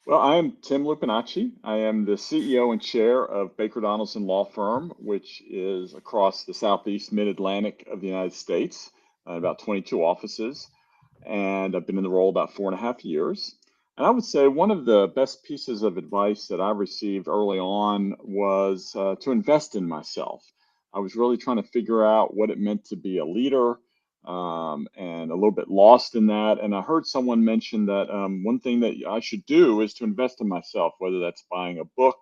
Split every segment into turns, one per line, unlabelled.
Well, I am Tim Lupinacci. I am the CEO and chair of Baker Donelson Law Firm, which is across the southeast mid-Atlantic of the United States, about 22 offices. And I've been in the role about 4.5 years. And I would say one of the best pieces of advice that I received early on was to invest in myself. I was really trying to figure out what it meant to be a leader, and a little bit lost in that. And I heard someone mention that one thing that I should do is to invest in myself, whether that's buying a book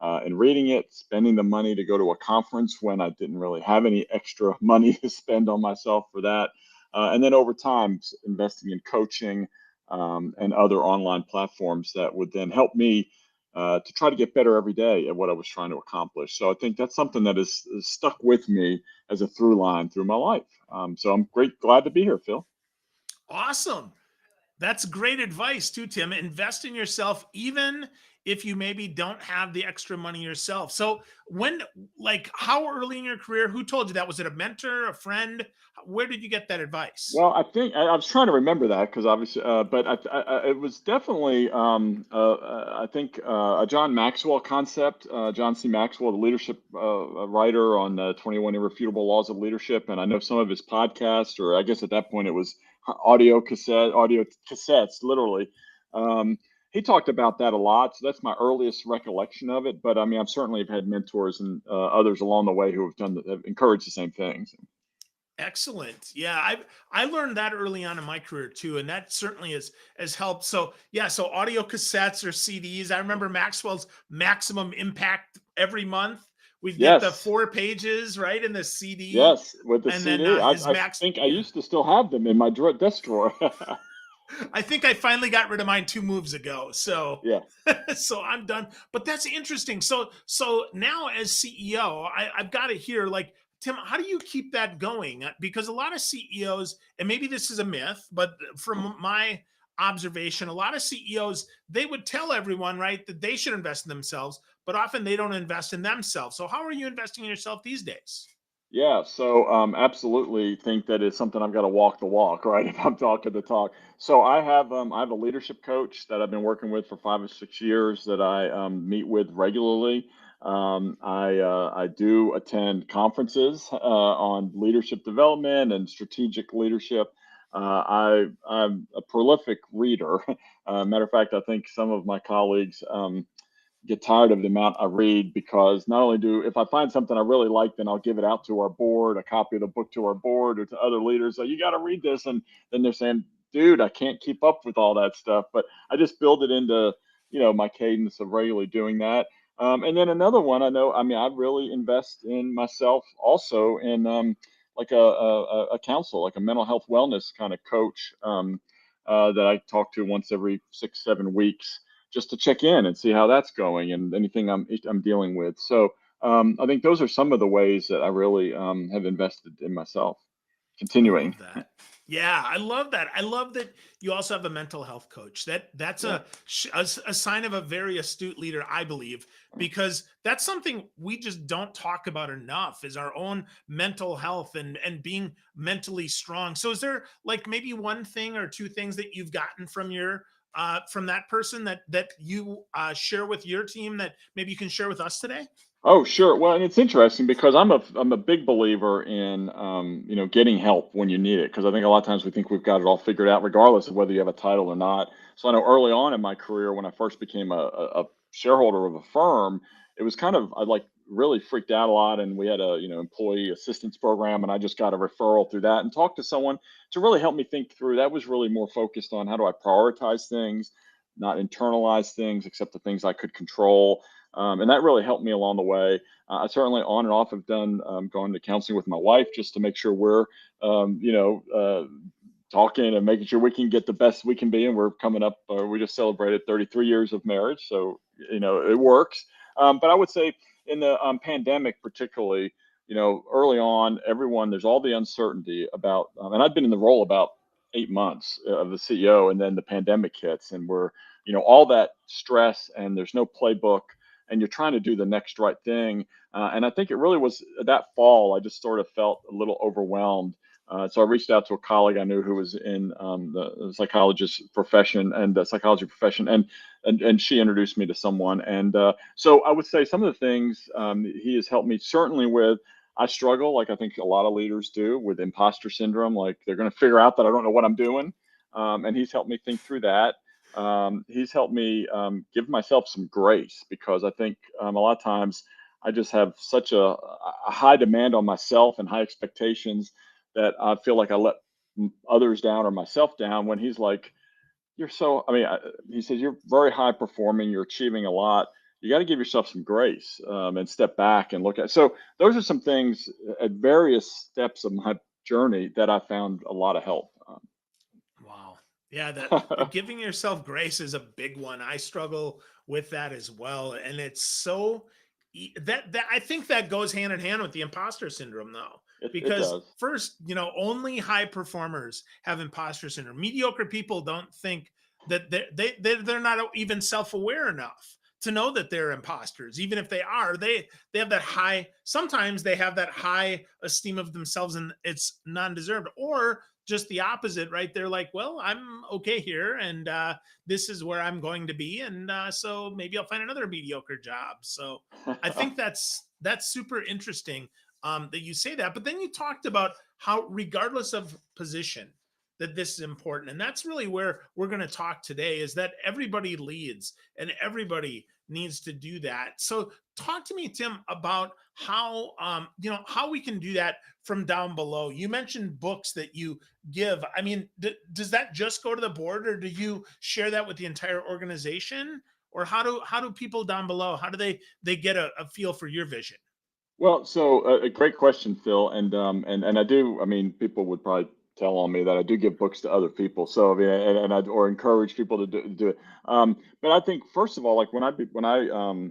and reading it, spending the money to go to a conference when I didn't really have any extra money to spend on myself for that. And then over time, investing in coaching and other online platforms that would then help me to try to get better every day at what I was trying to accomplish. So I think that's something that is stuck with me as a through line through my life. So I'm glad to be here, Phil.
Awesome. That's great advice too, Tim. Invest in yourself, even if you maybe don't have the extra money yourself. So, when, like, how early in your career? Who told you that? Was it a mentor, a friend? Where did you get that advice?
Well, I think I was trying to remember that because obviously, but it was definitely, I think, a John Maxwell concept. John C. Maxwell, the leadership writer on the 21 Irrefutable Laws of Leadership, and I know some of his podcasts, or I guess at that point it was audio cassettes, literally. Um, he talked about that a lot, so that's my earliest recollection of it. But I mean, I've certainly have had mentors and others along the way who have encouraged the same things.
Excellent. Yeah, I learned that early on in my career too, and that certainly has helped. So yeah, so audio cassettes or CDs. I remember Maxwell's Maximum Impact every month. We'd get the
Yes.
4 pages right in the CD,
Yes, with the
and then
CD.
his
I
Max.
think I
Yeah,
used to still have them in my desk drawer.
I think I finally got rid of mine 2 moves ago. So
Yeah.
so I'm done. But that's interesting. So now as CEO, I've got to hear, like, Tim, how do you keep that going? Because a lot of CEOs, and maybe this is a myth, but from my observation, a lot of CEOs, they would tell everyone, right, that they should invest in themselves, but often they don't invest in themselves. So how are you investing in yourself these days?
Yeah, so absolutely think that it's something I've got to walk the walk, right? If I'm talking the talk. So I have a leadership coach that I've been working with for 5 or 6 years that I meet with regularly. I do attend conferences on leadership development and strategic leadership. I'm a prolific reader. Matter of fact, I think some of my colleagues get tired of the amount I read because not only do if I find something I really like, then I'll give it out to our board, a copy of the book to our board or to other leaders. So you got to read this, and then they're saying, "Dude, I can't keep up with all that stuff." But I just build it into my cadence of regularly doing that. And then another one, I know. I mean, I really invest in myself also in like a counsel, like a mental health wellness kind of coach that I talk to once every 6 7 weeks just to check in and see how that's going and anything I'm dealing with. So I think those are some of the ways that I really have invested in myself.
I
Continuing,
love that. Yeah, I love that. I love that you also have a mental health coach. That's
yeah.
a sign of a very astute leader, I believe, because that's something we just don't talk about enough, is our own mental health and being mentally strong. So is there, like, maybe one thing or two things that you've gotten from your from that person that you share with your team that maybe you can share with us today?
Oh, sure. Well, and it's interesting because I'm a big believer in getting help when you need it because I think a lot of times we think we've got it all figured out regardless of whether you have a title or not. So I know early on in my career when I first became a shareholder of a firm, it was kind of I like really freaked out a lot, and we had a employee assistance program, and I just got a referral through that and talked to someone to really help me think through. That was really more focused on how do I prioritize things, not internalize things, except the things I could control, and that really helped me along the way. I certainly on and off have done gone to counseling with my wife just to make sure we're um, you know uh, talking and making sure we can get the best we can be. And we're coming up. We just celebrated 33 years of marriage, so it works. But I would say in the pandemic, particularly, early on, everyone there's all the uncertainty about, and I've been in the role about 8 months of the CEO, and then the pandemic hits, and we're all that stress, and there's no playbook, and you're trying to do the next right thing. And I think it really was that fall, I just sort of felt a little overwhelmed. So I reached out to a colleague I knew who was in the psychologist profession and the psychology profession, and she introduced me to someone. And so I would say some of the things he has helped me certainly with. I struggle, like I think a lot of leaders do, with imposter syndrome. Like they're going to figure out that I don't know what I'm doing, and he's helped me think through that. He's helped me give myself some grace because I think a lot of times I just have such a high demand on myself and high expectations that I feel like I let others down or myself down when he's like, you're so, I mean, he says, you're very high performing, you're achieving a lot. You got to give yourself some grace and step back and look at. So those are some things at various steps of my journey that I found a lot of help.
Wow. Yeah, the giving yourself grace is a big one. I struggle with that as well, and it's so that I think that goes hand in hand with the imposter syndrome, though,
It
because
does.
first, only high performers have imposter syndrome. Mediocre people don't think that they're not even self-aware enough to know that they're imposters. Even if they are, they have that high. Sometimes they have that high esteem of themselves, and it's non-deserved, or just the opposite, right? They're like, well, I'm okay here, and this is where I'm going to be, and so maybe I'll find another mediocre job. So I think that's super interesting that you say that. But then you talked about how, regardless of position, that this is important, and that's really where we're going to talk today. Is that everybody leads, and everybody needs to do that. So talk to me, Tim, about how how we can do that from down below. You mentioned books that you give. I mean, does that just go to the board, or do you share that with the entire organization? Or how do people down below, how do they get a feel for your vision?
Well, so a great question, Phil, and I do. I mean, people would probably tell on me that I do give books to other people. So I mean, and I or encourage people to do it. But I think first of all, like when I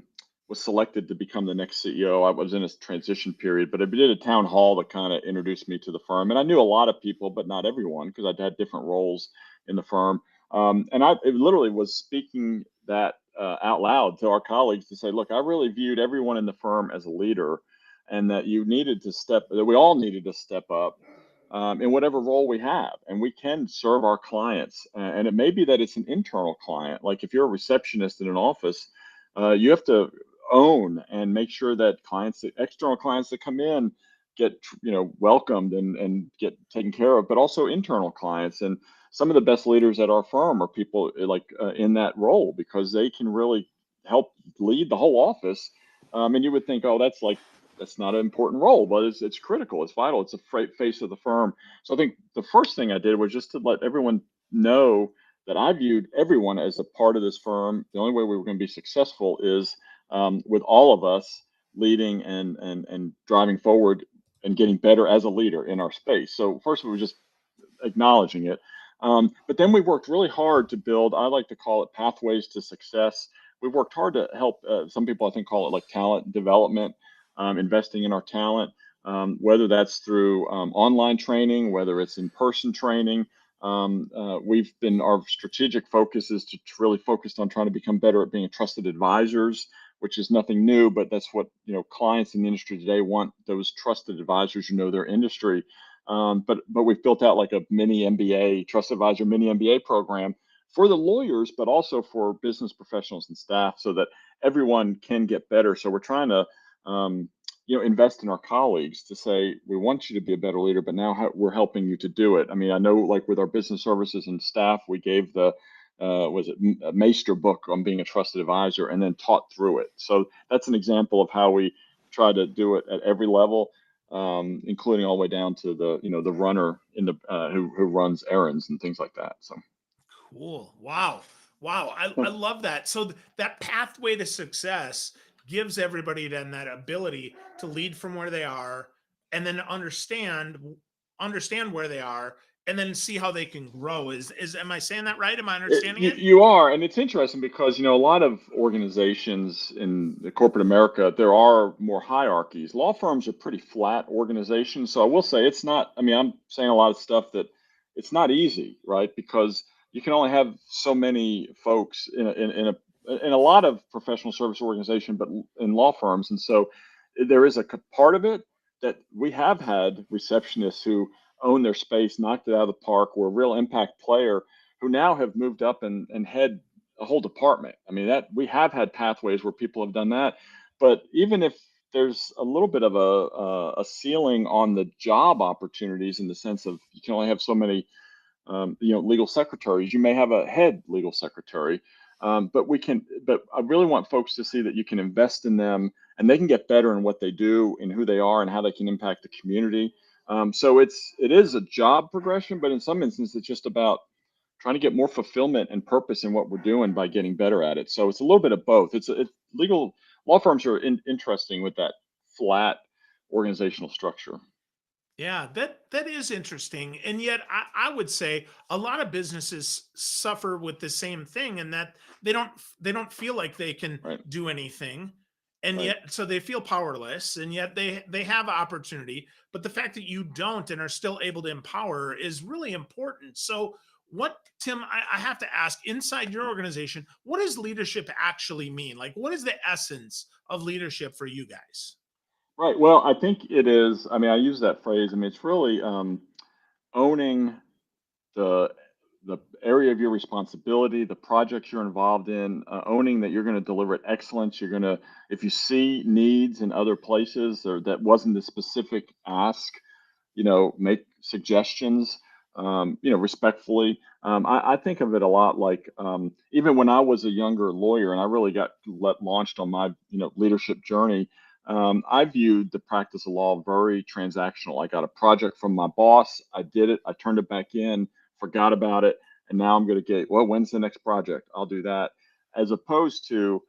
was selected to become the next CEO, I was in a transition period, but I did a town hall that kind of introduced me to the firm, and I knew a lot of people, but not everyone, because I'd had different roles in the firm. And I it literally was speaking that out loud to our colleagues to say, look, I really viewed everyone in the firm as a leader and that we all needed to step up in whatever role we have, and we can serve our clients. And it may be that it's an internal client, like if you're a receptionist in an office, you have to own and make sure that external clients that come in get welcomed and get taken care of, but also internal clients. And some of the best leaders at our firm are people in that role because they can really help lead the whole office. And you would think, oh, that's not an important role, but it's critical. It's vital. It's a face of the firm. So I think the first thing I did was just to let everyone know that I viewed everyone as a part of this firm. The only way we were going to be successful is with all of us leading and driving forward and getting better as a leader in our space. So first we were just acknowledging it. But then we worked really hard to build, I like to call it pathways to success. We worked hard to help, some people I think call it like talent development, investing in our talent, whether that's through online training, whether it's in person training. Our strategic focus is to really focused on trying to become better at being trusted advisors, which is nothing new, but that's what clients in the industry today want, those trusted advisors who know their industry. But we've built out like a mini MBA, trust advisor mini MBA program for the lawyers, but also for business professionals and staff, so that everyone can get better. So we're trying to, invest in our colleagues to say we want you to be a better leader, but now we're helping you to do it. I mean, I know like with our business services and staff, we gave the was it a Meister book on being a trusted advisor, and then taught through it. So that's an example of how we try to do it at every level, including all the way down to the runner in the who runs errands and things like that. So
Cool. Wow. Wow. I love that. So that pathway to success gives everybody then that ability to lead from where they are, and then understand where they are, and then see how they can grow. Is am I saying that right? Am I understanding it?
you are, and it's interesting because a lot of organizations in the corporate America, there are more hierarchies. Law firms are pretty flat organizations, so I will say it's not. I mean, I'm saying a lot of stuff that it's not easy, right? Because you can only have so many folks in a lot of professional service organization, but in law firms, and so there is a part of it that we have had receptionists who owned their space, knocked it out of the park, were a real impact player who now have moved up and head a whole department. I mean, that we have had pathways where people have done that, but even if there's a little bit of a ceiling on the job opportunities in the sense of you can only have so many legal secretaries. You may have a head legal secretary, but we can. But I really want folks to see that you can invest in them, and they can get better in what they do, and who they are, and how they can impact the community. So it is a job progression, but in some instances, it's just about trying to get more fulfillment and purpose in what we're doing by getting better at it. So it's a little bit of both. Legal law firms are interesting with that flat organizational structure.
Yeah, that is interesting. And yet I would say a lot of businesses suffer with the same thing, and that they don't feel like they can
Right.
do anything. And
Right.
yet so they feel powerless, and yet they have opportunity. But the fact that you don't and are still able to empower is really important. So what, Tim, I have to ask, inside your organization, what does leadership actually mean? Like, what is the essence of leadership for you guys?
Right. Well, I think it is. I mean, I use that phrase. I mean, it's really owning the the area of your responsibility, the projects you're involved in, owning that you're going to deliver it excellence. You're going to, if you see needs in other places or that wasn't the specific ask, make suggestions, respectfully. I think of it a lot like even when I was a younger lawyer and I really got launched on my, leadership journey. I viewed the practice of law very transactional. I got a project from my boss. I did it. I turned it back in, forgot about it. And now I'm going to get, well, when's the next project? I'll do that. As opposed to,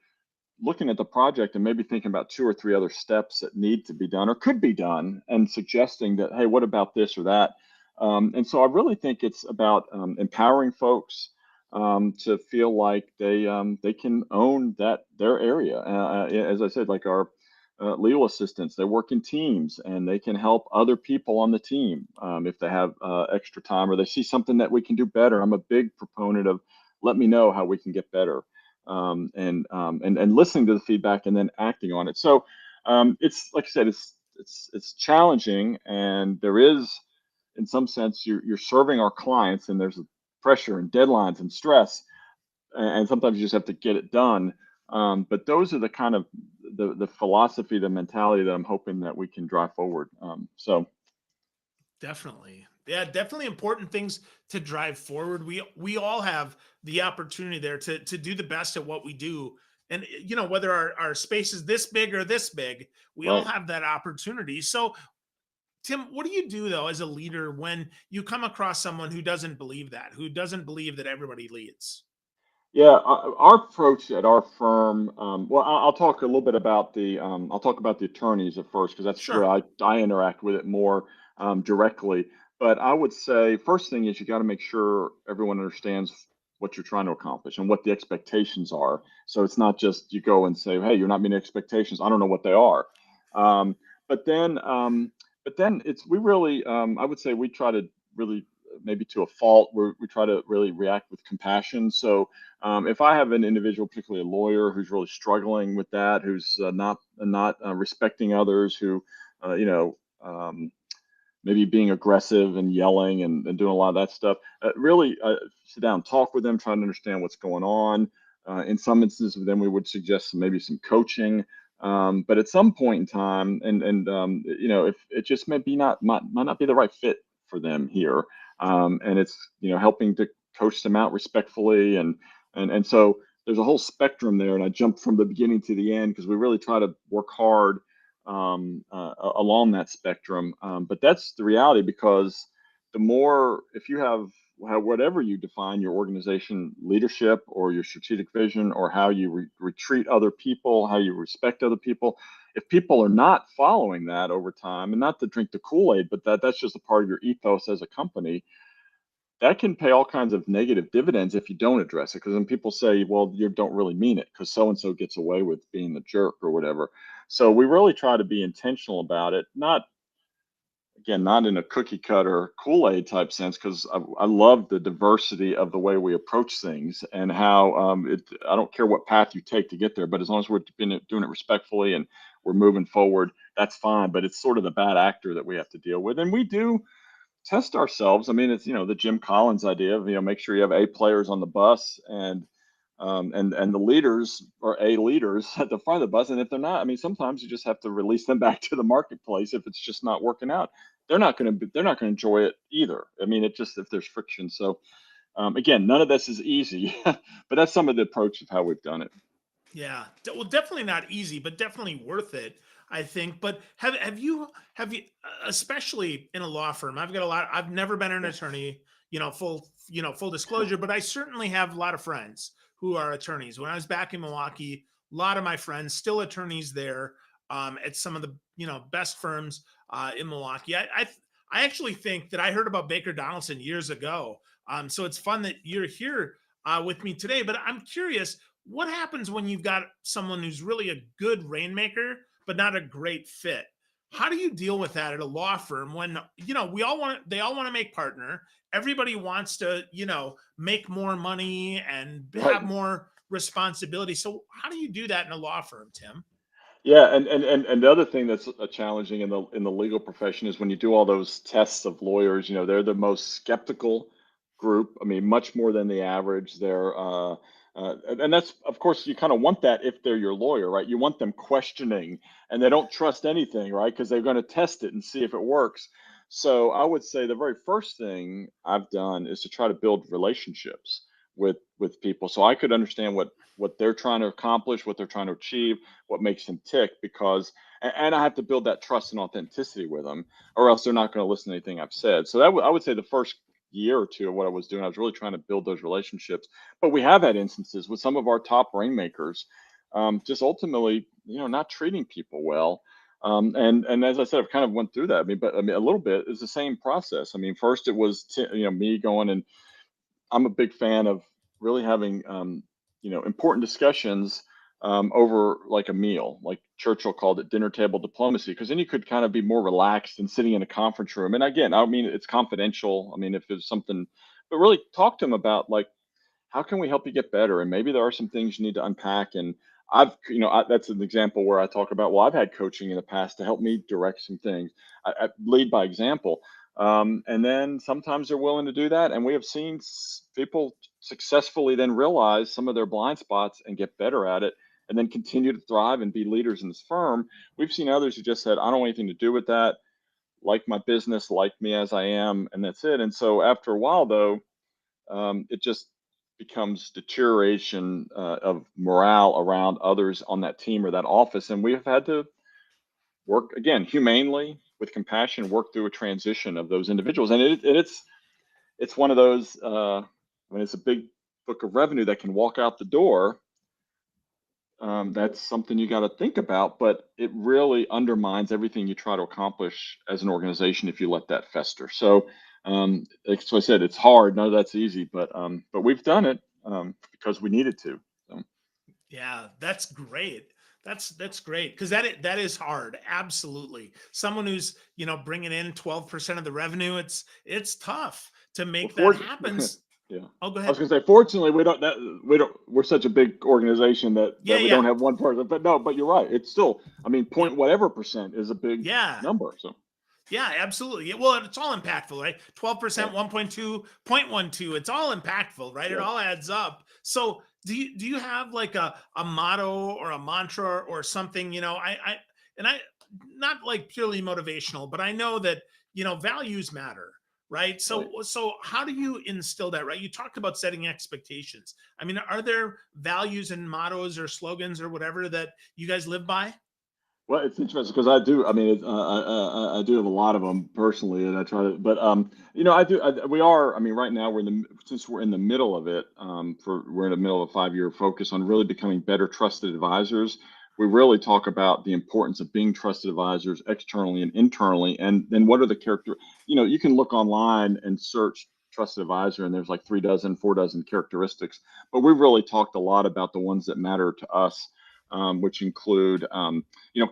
looking at the project and maybe thinking about two or three other steps that need to be done or could be done and suggesting that, hey, what about this or that? And so I really think it's about empowering folks to feel like they can own their area. As I said, like our legal assistants, they work in teams and they can help other people on the team if they have extra time or they see something that we can do better. I'm a big proponent of let me know how we can get better and listening to the feedback and then acting on it. So it's like I said, it's challenging, and there is, in some sense, you're serving our clients, and there's pressure and deadlines and stress, and sometimes you just have to get it done. But those are the kind of the philosophy, the mentality that I'm hoping that we can drive forward. So
Definitely. Yeah, definitely important things to drive forward. We all have the opportunity there to do the best at what we do. And whether our space is this big or this big, we all
right.
have that opportunity. So Tim, what do you do though as a leader when you come across someone who doesn't believe that, who doesn't believe that everybody leads?
Yeah, our approach at our firm. Well, I'll talk a little bit about I'll talk about the attorneys at first because that's where
Sure.
I interact with it more directly. But I would say first thing is you got to make sure everyone understands what you're trying to accomplish and what the expectations are. So it's not just you go and say, "Hey, you're not meeting expectations. I don't know what they are." Um, but then, um, but then it's we really. I would say we try to really maybe to a fault. We try to really react with compassion. So if I have an individual, particularly a lawyer, who's really struggling with that, who's not respecting others, who, you know, maybe being aggressive and yelling and doing a lot of that stuff, really sit down, talk with them, try to understand what's going on. In some instances, then we would suggest maybe some coaching. But at some point in time, if it just may be might not be the right fit for them here, and it's helping to coach them out respectfully and so there's a whole spectrum there, and I jumped from the beginning to the end because we really try to work hard along that spectrum. But that's the reality because the more, if you have whatever you define your organization leadership or your strategic vision or how you retreat other people, how you respect other people, if people are not following that over time, and not to drink the Kool-Aid, but that's just a part of your ethos as a company, that can pay all kinds of negative dividends if you don't address it. Because then people say, well, you don't really mean it because so and so gets away with being the jerk or whatever. So we really try to be intentional about it. Not, again, not in a cookie cutter Kool Aid type sense, because I love the diversity of the way we approach things and how I don't care what path you take to get there, but as long as we're doing it respectfully and we're moving forward, that's fine. But it's sort of the bad actor that we have to deal with. And we do test ourselves. I mean, it's, the Jim Collins idea of, make sure you have A players on the bus, and the leaders are A leaders at the front of the bus. And if they're not, I mean, sometimes you just have to release them back to the marketplace if it's just not working out. They're not going to enjoy it either. I mean, it just, if there's friction. So again, none of this is easy, but that's some of the approach of how we've done it.
Yeah. Well, definitely not easy, but definitely worth it, I think. But have you especially in a law firm? I've got a lot. I've never been an attorney, full disclosure, but I certainly have a lot of friends who are attorneys. When I was back in Milwaukee, a lot of my friends still attorneys there, at some of the best firms in Milwaukee. I actually think that I heard about Baker Donelson years ago. So it's fun that you're here with me today. But I'm curious, what happens when you've got someone who's really a good rainmaker but not a great fit? How do you deal with that at a law firm when they all want to make partner, everybody wants to make more money and have
Right.
more responsibility? So how do you do that in a law firm, Tim?
Yeah, and the other thing that's challenging in the legal profession is when you do all those tests of lawyers. They're the most skeptical group. I mean, much more than the average. And that's, of course, you kind of want that if they're your lawyer, right? You want them questioning, and they don't trust anything, right? Because they're going to test it and see if it works. So I would say the very first thing I've done is to try to build relationships with people, so I could understand what they're trying to accomplish, what they're trying to achieve, what makes them tick, because and I have to build that trust and authenticity with them, or else they're not going to listen to anything I've said. So I would say the first year or two of what I was doing, I was really trying to build those relationships. But we have had instances with some of our top rainmakers, just ultimately, not treating people well. And as I said, I've kind of went through that. I mean, a little bit is the same process. I mean, first it was me going, and I'm a big fan of really having important discussions over like a meal. Like Churchill called it dinner table diplomacy, because then you could kind of be more relaxed than sitting in a conference room. And again, I mean, it's confidential. I mean, if there's something, but really talk to them about, like, how can we help you get better? And maybe there are some things you need to unpack. And that's an example where I talk about, well, I've had coaching in the past to help me direct some things. I lead by example. And then sometimes they're willing to do that. And we have seen people successfully then realize some of their blind spots and get better at it, and then continue to thrive and be leaders in this firm. We've seen others who just said, I don't want anything to do with that, like my business, like me as I am, and that's it. And so after a while, though, it just becomes deterioration of morale around others on that team or that office. And we've had to work again humanely with compassion, work through a transition of those individuals. And it's one of those. I mean, it's a big book of revenue that can walk out the door. That's something you got to think about, but it really undermines everything you try to accomplish as an organization if you let that fester. So I said, it's hard. None of that's easy, but we've done it because we needed to. So.
Yeah, that's great. That's great because that is hard. Absolutely. Someone who's bringing in 12% of the revenue, it's tough to
Well,
make that
Ford,
happen.
yeah.
Oh, go
I was
ahead.
going to say, fortunately, we're such a big organization
Yeah,
that we don't
yeah,
have one person. But no, but you're right. It's still, I mean,
yep,
point whatever percent is a big
yeah.
number. So,
Yeah, absolutely. Yeah, well, it's all impactful, right? 12%,
right,
1.2, 0.12. It's all impactful, right? It
right.
all adds up. So do you have like a motto or a mantra or something? I not like purely motivational, but I know that values matter, right?
Right.
So how do you instill that, right? You talked about setting expectations. I mean, are there values and mottos or slogans or whatever that you guys live by?
Well, it's interesting because I do. I mean, I do have a lot of them personally, and I try to. But I do. We are. I mean, right now since we're in the middle of it. We're in the middle of a 5-year focus on really becoming better trusted advisors. We really talk about the importance of being trusted advisors externally and internally, and then what are the character. You can look online and search trusted advisor, and there's like 4 dozen characteristics. But we've really talked a lot about the ones that matter to us, which include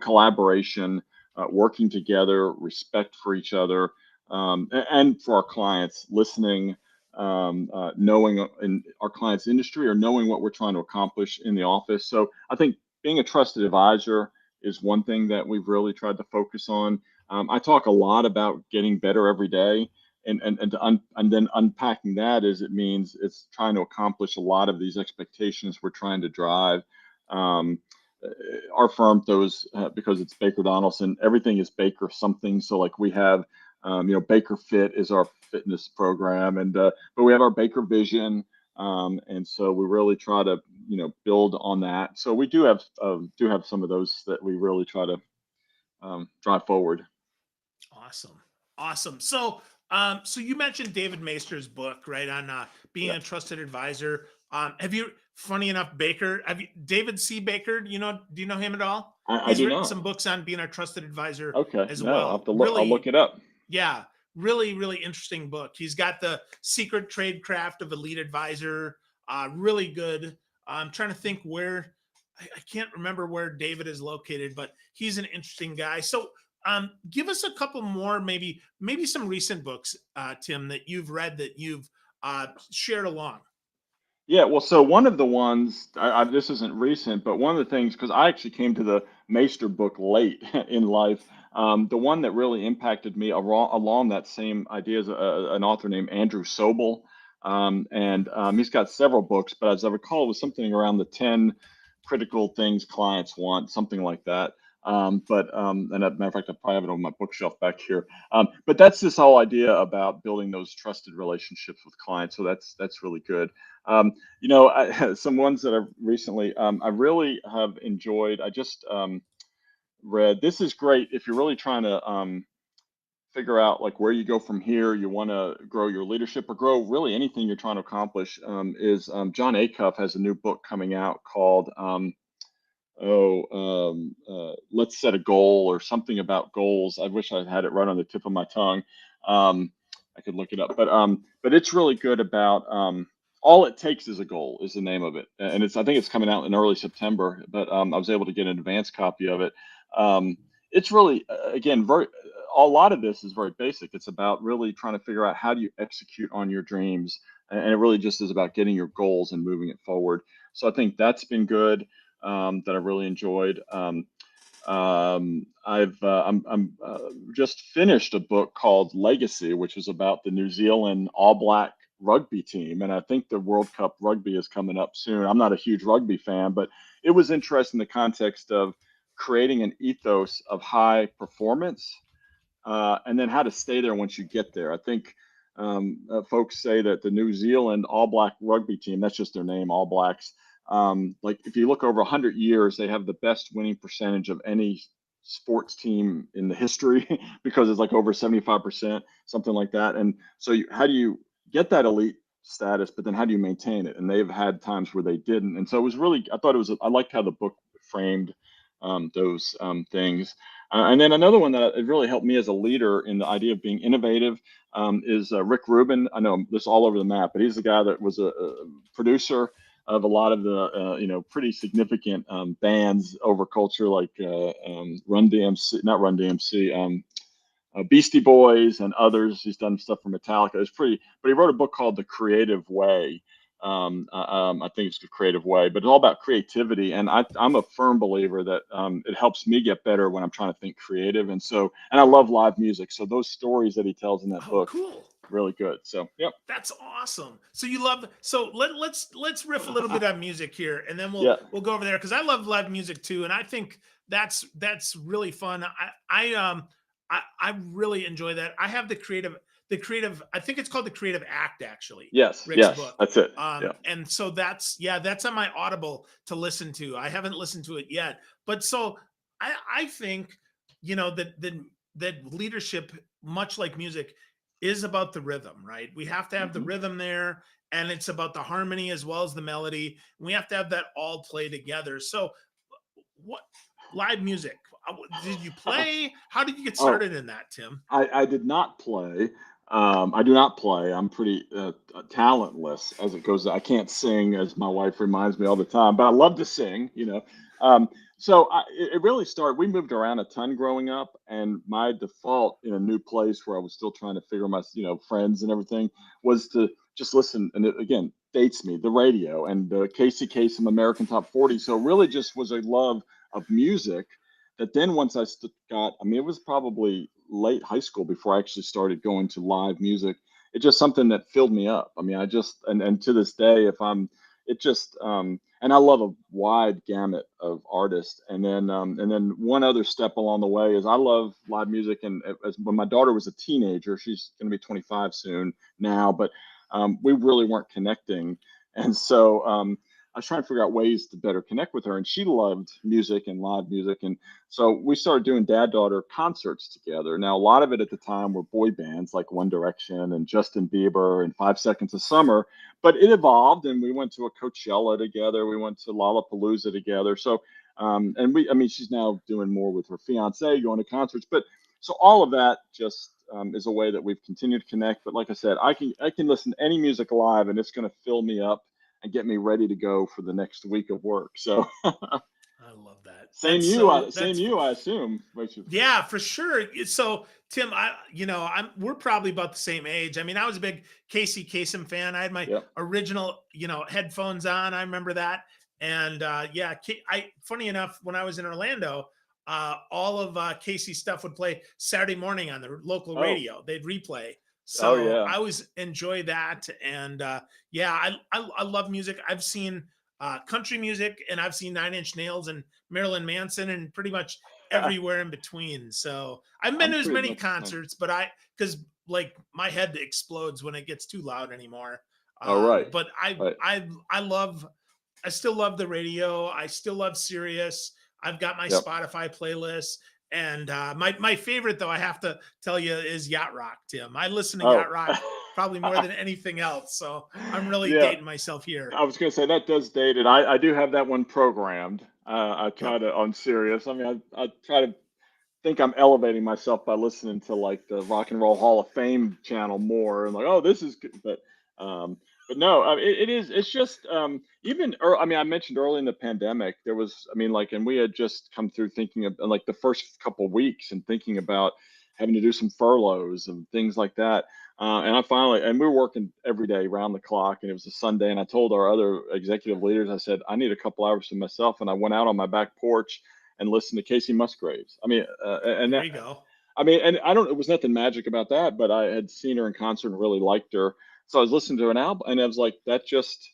collaboration, working together, respect for each other, and for our clients, listening, knowing in our clients' industry or knowing what we're trying to accomplish in the office. So I think being a trusted advisor is one thing that we've really tried to focus on. I talk a lot about getting better every day. and then unpacking that is it means it's trying to accomplish a lot of these expectations we're trying to drive. Um, uh, our firm those because it's Baker Donelson, everything is Baker something. So like we have, Baker Fit is our fitness program, and but we have our Baker Vision, and so we really try to build on that. So we do have some of those that we really try to drive forward.
Awesome. Awesome. So, so you mentioned David Maister's book, right, on being
Yeah,
a trusted advisor. Have you, funny enough, Baker, have you, David C. Baker, do you know him at all?
I
He's
do
written
not.
some books on being a trusted advisor
Okay,
as
no, I'll have
well.
to look. I'll look
Really,
it up.
yeah, really, really interesting book. He's got the secret trade craft of elite advisor. Really good. I'm trying to think where I can't remember where David is located, but he's an interesting guy. So give us a couple more, maybe some recent books, Tim, that you've read that you've shared along.
Yeah, well, so one of the ones this isn't recent, but one of the things because I actually came to the Meister book late in life. The one that really impacted me along that same idea is an author named Andrew Sobel, and he's got several books, but as I recall, it was something around the 10 critical things clients want, something like that. And as a matter of fact, I probably have it on my bookshelf back here. But that's this whole idea about building those trusted relationships with clients. So that's really good. Some ones that I've recently, I really have enjoyed. I just read. This is great if you're really trying to figure out like where you go from here. You want to grow your leadership or grow really anything you're trying to accomplish. Is John Acuff has a new book coming out called let's set a goal or something about goals. I wish I had it right on the tip of my tongue. I could look it up, but it's really good about all it takes is a goal is the name of it, and I think it's coming out in early September. But I was able to get an advanced copy of it. It's really again very a lot of this is very basic. It's about really trying to figure out how do you execute on your dreams, and it really just is about getting your goals and moving it forward. So I think that's been good that I really enjoyed. I'm just finished a book called Legacy, which is about the New Zealand All Black rugby team, and I think the World Cup rugby is coming up soon. I'm not a huge rugby fan, but it was interesting in the context of creating an ethos of high performance and then how to stay there once you get there. I think folks say that the New Zealand All Black rugby team, that's just their name, All Blacks. Like if you look over 100 years, they have the best winning percentage of any sports team in the history because it's like over 75%, something like that. And so, how do you get that elite status? But then, how do you maintain it? And they've had times where they didn't. And so, it was really, I thought it was, I liked how the book framed those things. And then another one that it really helped me as a leader in the idea of being innovative is Rick Rubin. I know this all over the map, but he's the guy that was a producer of a lot of the pretty significant bands over culture like Run DMC, not Run DMC, Beastie Boys and others. He's done stuff for Metallica. It's pretty, but he wrote a book called The Creative Way. I think it's The Creative Way, but it's all about creativity. And I'm a firm believer that it helps me get better when I'm trying to think creative. And I love live music. So those stories that he tells in that
Oh,
book,
cool.
really good. So, yep.
That's awesome. So you love so let's riff a little bit on music here, and then
Yeah.
we'll go over there because I love live music too, and I think that's really fun. I really enjoy that. I have the creative. I think it's called The Creative Act, actually.
Yes.
Rick's
Yes.
book.
That's it. Yeah.
And so that's on my Audible to listen to. I haven't listened to it yet, but so I think that leadership, much like music, is about the rhythm, right? We have to have the
Hmm.
rhythm there, and it's about the harmony as well as the melody. We have to have that all play together. So, what live music? Did you play? How did you get
Oh,
started in that, Tim?
I did not play. I do not play. I'm pretty talentless as it goes. I can't sing, as my wife reminds me all the time, but I love to sing. Um, it really started. We moved around a ton growing up, and my default in a new place where I was still trying to figure my, friends and everything, was to just listen. And it, again, dates me the radio and Casey Kasem American Top 40. So it really just was a love of music that then once got, I mean, it was probably late high school before I actually started going to live music. It's just something that filled me up. I mean, I just and to this day, if I'm it just and I love a wide gamut of artists. And then one other step along the way is I love live music. And as when my daughter was a teenager, she's going to be 25 soon now, but we really weren't connecting. And so I was trying to figure out ways to better connect with her, and she loved music and live music. And so we started doing dad daughter concerts together. Now, a lot of it at the time were boy bands like One Direction and Justin Bieber and 5 Seconds of Summer, but it evolved, and we went to a Coachella together. We went to Lollapalooza together. So, I mean, she's now doing more with her fiance, going to concerts. But so all of that just is a way that we've continued to connect. But like I said, I can listen to any music live, and it's going to fill me up and get me ready to go for the next week of work. So
I love that.
same you, same you, I assume.
Yeah, for sure. So, Tim, we're probably about the same age. I mean, I was a big Casey Kasem fan. I had my
Yep.
original, headphones on. I remember that. And yeah, funny enough, when I was in Orlando, all of Casey's stuff would play Saturday morning on the local
Oh,
radio. They'd replay.
oh
So
yeah.
I always enjoy that. And yeah, I love music. I've seen country music, and I've seen Nine Inch Nails and Marilyn Manson and pretty much everywhere in between. So I've been
I'm
to as
pretty
many
much the same.
concerts, but because like my head explodes when it gets too loud anymore.
Oh, right.
But
Right.
I still love the radio. I still love Sirius. I've got my
Yep.
Spotify playlist. And my favorite, though, I have to tell you, is Yacht Rock, Tim. I listen to
Oh.
Yacht Rock probably more than anything else. So I'm really
Yeah.
dating myself here.
I was going to say that does date it. I do have that one programmed. I try
Yep.
to on Sirius. I mean, I try to think I'm elevating myself by listening to like the Rock and Roll Hall of Fame channel more, and like, oh, this is good. Um, but no, it is. It's just I mean, I mentioned early in the pandemic there was. I mean, like, and we had just come through thinking of like the first couple weeks and thinking about having to do some furloughs and things like that. And I finally, and we were working every day round the clock, and it was a Sunday. And I told our other executive leaders, I said, I need a couple hours to myself. And I went out on my back porch and listened to Casey Musgraves. I mean, and
There
that,
you go.
I mean, and I don't, it was nothing magic about that, but I had seen her in concert and really liked her. So I was listening to an album, and I was like, that just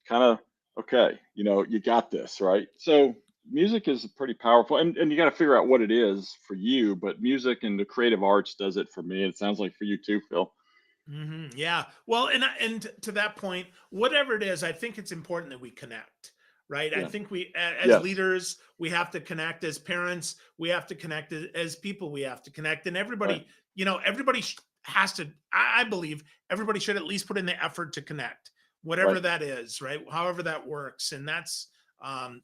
kind of, okay, you got this, right? So music is pretty powerful, and you got to figure out what it is for you, but music and the creative arts does it for me. It sounds like for you too, Phil.
Yeah. Well, and to that point, whatever it is, I think it's important that we connect, right? I
Yeah.
think as
Yes.
leaders, we have to connect. As parents, we have to connect. As people, we have to connect. And
Right.
everybody, everybody has to. I believe everybody should at least put in the effort to connect, whatever
Right.
that is, right? However that works, and that's one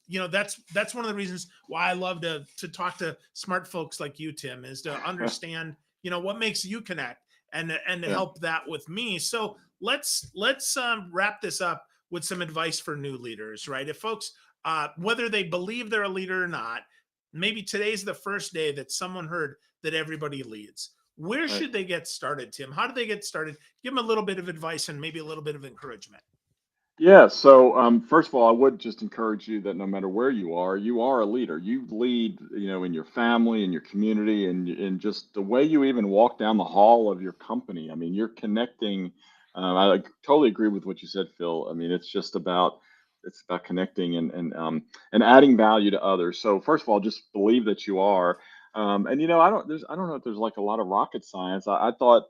of the reasons why I love to talk to smart folks like you, Tim, is to understand, what makes you connect and to
Yeah.
help that with me. So let's wrap this up with some advice for new leaders, right? If folks, whether they believe they're a leader or not, maybe today's the first day that someone heard that everybody leads. Where
Right.
should they get started, Tim? How do they get started? Give them a little bit of advice and maybe a little bit of encouragement.
Yeah. So, first of all, I would just encourage you that no matter where you are a leader. You lead, in your family, in your community, and in just the way you even walk down the hall of your company. I mean, you're connecting. I totally agree with what you said, Phil. I mean, it's about connecting and adding value to others. So, first of all, just believe that you are. And I don't know if there's like a lot of rocket science. I thought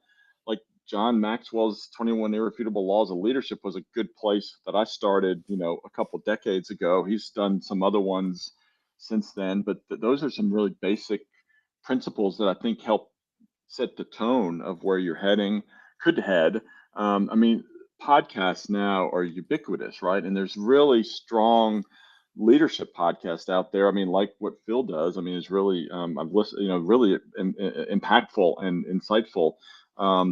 like John Maxwell's 21 Irrefutable Laws of Leadership was a good place that I started, a couple decades ago. He's done some other ones since then, but those are some really basic principles that I think help set the tone of where you're heading, could head. I mean, podcasts now are ubiquitous, right? And there's really strong leadership podcasts out there. I mean, like what Phil does. I mean, it's really I've listened, really impactful and insightful.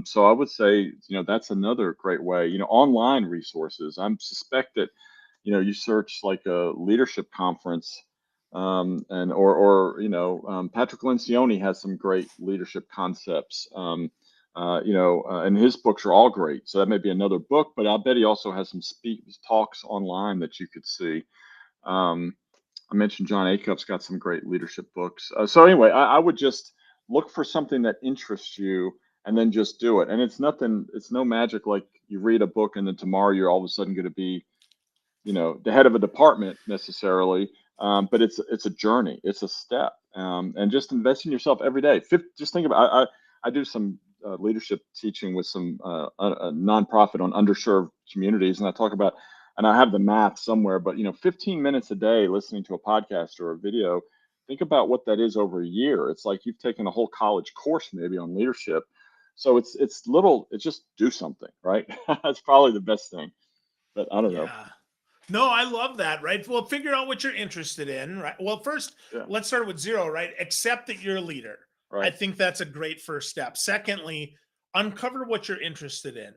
So I would say, that's another great way. Online resources. I suspect that, you search like a leadership conference, and Patrick Lencioni has some great leadership concepts. And his books are all great. So that may be another book, but I bet he also has some speak talks online that you could see. Um, I mentioned John Acuff's got some great leadership books. So anyway, I would just look for something that interests you and then just do it. And it's nothing, it's no magic like you read a book and then tomorrow you're all of a sudden going to be, the head of a department necessarily, but it's a journey, it's a step, and just invest in yourself every day. Just think about I do some leadership teaching with some a nonprofit on underserved communities, and I talk about, and I have the math somewhere, but 15 minutes a day listening to a podcast or a video. Think about what that is over a year. It's like you've taken a whole college course maybe on leadership. So it's little. It's just do something, right? That's probably the best thing. But I don't know.
Yeah. No, I love that, right? Well, figure out what you're interested in, right? Well, first,
Yeah.
let's start with zero, right? Accept that you're a leader. I
Right.
think that's a great first step. Secondly, uncover what you're interested in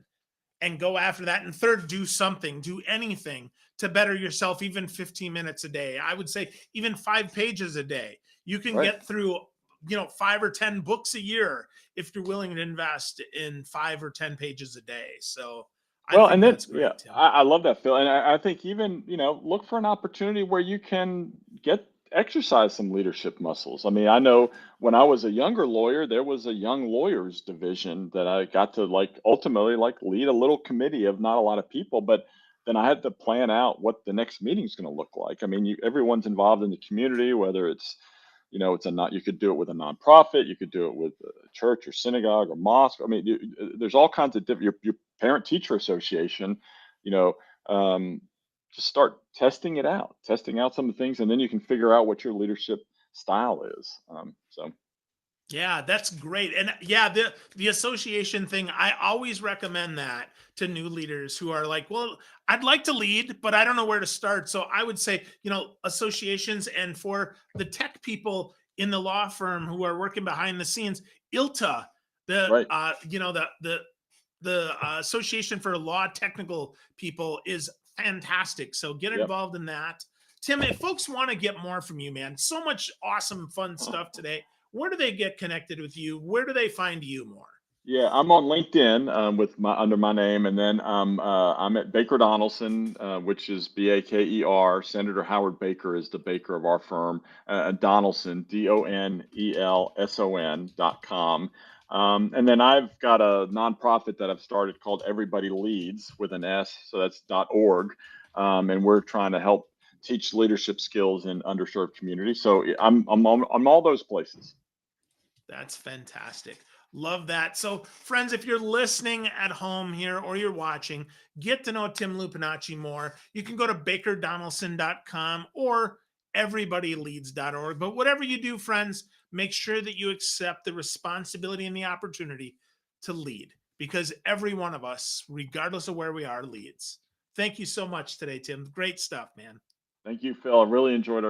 and go after that. And third, do something, do anything to better yourself, even 15 minutes a day. I would say even 5 pages a day. You can
Right.
get through, 5 or 10 books a year if you're willing to invest in 5 or 10 pages a day. So I
Well,
think
and then
that's
yeah,
great, Tim.
I love that, Phil. And I think even look for an opportunity where you can get exercise some leadership muscles. I mean, I know when I was a younger lawyer, there was a young lawyers division that I got to like ultimately like lead a little committee of not a lot of people, but then I had to plan out what the next meeting is going to look like. I mean, everyone's involved in the community, whether it's it's a not. You could do it with a nonprofit. You could do it with a church or synagogue or mosque. I mean, there's all kinds of different. Your parent teacher association, you know, um, just start testing it out, testing out some of the things, and then you can figure out what your leadership style is. So
Yeah, that's great. And yeah, the association thing, I always recommend that to new leaders who are like, well, I'd like to lead, but I don't know where to start. So I would say, associations, and for the tech people in the law firm who are working behind the scenes, ILTA, the
right,
Association for Law Technical People, is fantastic. So get
yep.
involved in that. Tim, if folks want to get more from you, man, so much awesome, fun stuff today. Where do they get connected with you? Where do they find you more?
Yeah, I'm on LinkedIn with my under my name, and then I'm at Baker Donelson, which is Baker. Senator Howard Baker is the Baker of our firm. Donelson, Donelson.com. And then I've got a nonprofit that I've started called Everybody Leads with an S, so that's .org, and we're trying to help teach leadership skills in underserved communities. So I'm all those places.
That's fantastic. Love that. So, friends, if you're listening at home here or you're watching, get to know Tim Lupinacci more. You can go to bakerdonelson.com or everybodyleads.org. But whatever you do, friends, make sure that you accept the responsibility and the opportunity to lead, because every one of us, regardless of where we are, leads. Thank you so much today, Tim. Great stuff, man.
Thank you, Phil. I really enjoyed our